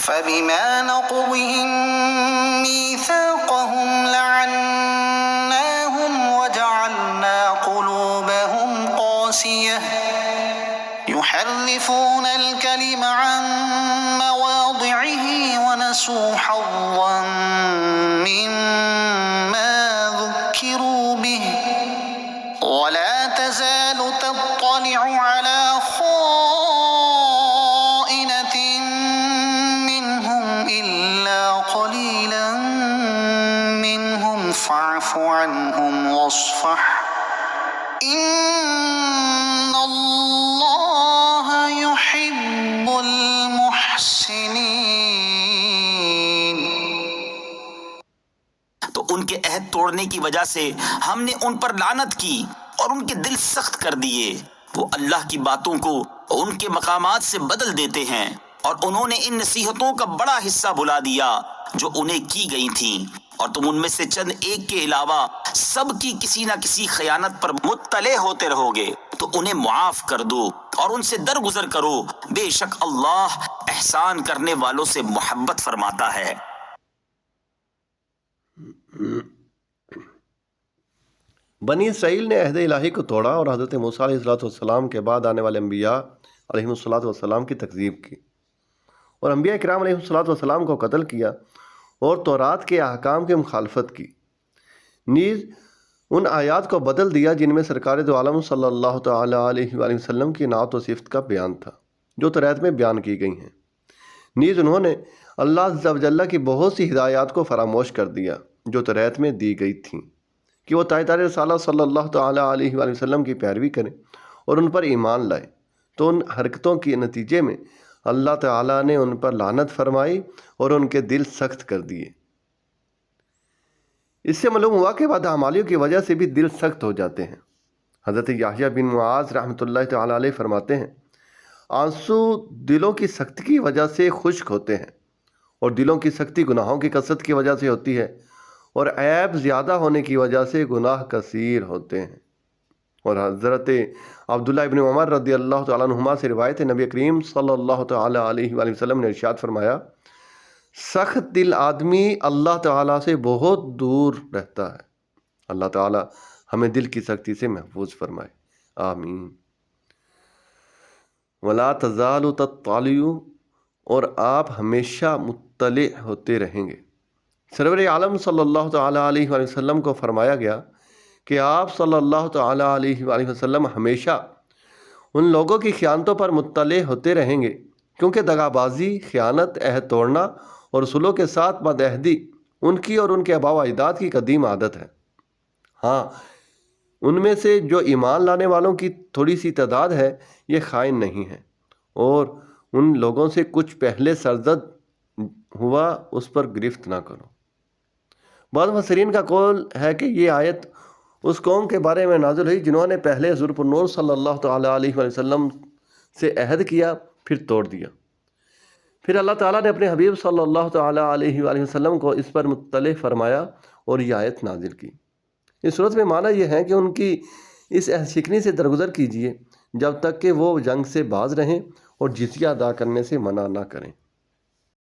فبما نقضهم ميثاقهم لعناهم وجعلنا قلوبهم قاسية يحرفون الكلم عن مواضعه ونسوا حظا مما ذكروا به ولا تزال تطلع على خائنة منهم إلا قليلا منهم فاعف عنهم واصفح إن الله يحب المحسنين۔ تو ان کے عہد توڑنے کی وجہ سے ہم نے ان پر لعنت کی اور ان کے دل سخت کر دیے۔ وہ اللہ کی باتوں کو ان کے مقامات سے بدل دیتے ہیں اور انہوں نے ان نصیحتوں کا بڑا حصہ بھلا دیا جو انہیں کی گئی تھیں، اور تم ان میں سے چند ایک کے علاوہ سب کی کسی نہ کسی خیانت پر مطلع ہوتے رہو گے، تو انہیں معاف کر دو اور ان سے درگزر کرو، بے شک اللہ احسان کرنے والوں سے محبت فرماتا ہے۔ بنی اسرائیل نے عہد الہی کو توڑا اور حضرت موسیٰ علیہ السلام کے بعد آنے والے انبیاء علیہ السلام کی تکذیب کی، اور انبیاء کرام علیہ السلام کو قتل کیا اور تورات کے احکام کی مخالفت کی، نیز ان آیات کو بدل دیا جن میں سرکار دو عالم صلی اللہ تعالی علیہ وآلہ وسلم کی نعت و صفت کا بیان تھا جو تورات میں بیان کی گئی ہیں، نیز انہوں نے اللہ عز و جل کی بہت سی ہدایات کو فراموش کر دیا جو تورات میں دی گئی تھیں کہ وہ تاجدار رسالہ صلی اللہ تعالی علیہ وآلہ وسلم کی پیروی کریں اور ان پر ایمان لائیں۔ تو ان حرکتوں کے نتیجے میں اللہ تعالیٰ نے ان پر لعنت فرمائی اور ان کے دل سخت کر دیے۔ اس سے معلوم ہوا کہ بدعمالیوں کی وجہ سے بھی دل سخت ہو جاتے ہیں۔ حضرت یحییٰ بن معاذ رحمۃ اللہ تعالیٰ علیہ فرماتے ہیں، آنسو دلوں کی سختی کی وجہ سے خشک ہوتے ہیں، اور دلوں کی سختی گناہوں کی کثرت کی وجہ سے ہوتی ہے، اور عیب زیادہ ہونے کی وجہ سے گناہ کثیر ہوتے ہیں۔ اور حضرت عبداللہ ابن عمر رضی اللہ تعالیٰ عنہما سے روایت ہے، نبی کریم صلی اللہ تعالی علیہ وآلہ وسلم نے ارشاد فرمایا، سخت دل آدمی اللہ تعالیٰ سے بہت دور رہتا ہے۔ اللہ تعالیٰ ہمیں دل کی سختی سے محفوظ فرمائے، آمین۔ ولا تزال تطلع، اور آپ ہمیشہ مطلع ہوتے رہیں گے۔ سرور عالم صلی اللہ تعالی علیہ وآلہ وسلم کو فرمایا گیا کہ آپ صلی اللہ تعالی علیہ وآلہ وسلم ہمیشہ ان لوگوں کی خیانتوں پر مطلع ہوتے رہیں گے، کیونکہ دغا بازی، خیانت، عہد توڑنا اور رسولوں کے ساتھ بدعہدی ان کی اور ان کے آباء و اجداد کی قدیم عادت ہے۔ ہاں، ان میں سے جو ایمان لانے والوں کی تھوڑی سی تعداد ہے یہ خائن نہیں ہے، اور ان لوگوں سے کچھ پہلے سرزد ہوا اس پر گرفت نہ کرو۔ بعض مفسرین کا قول ہے کہ یہ آیت اس قوم کے بارے میں نازل ہوئی جنہوں نے پہلے حضور نور صلی اللہ تعالی علیہ وآلہ وسلم سے عہد کیا پھر توڑ دیا، پھر اللہ تعالیٰ نے اپنے حبیب صلی اللہ تعالی علیہ وآلہ وسلم کو اس پر مطلع فرمایا اور یہ آیت نازل کی۔ اس صورت میں معنی یہ ہے کہ ان کی اس عہد شکنی سے درگزر کیجیے جب تک کہ وہ جنگ سے باز رہیں اور جزیہ ادا کرنے سے منع نہ کریں۔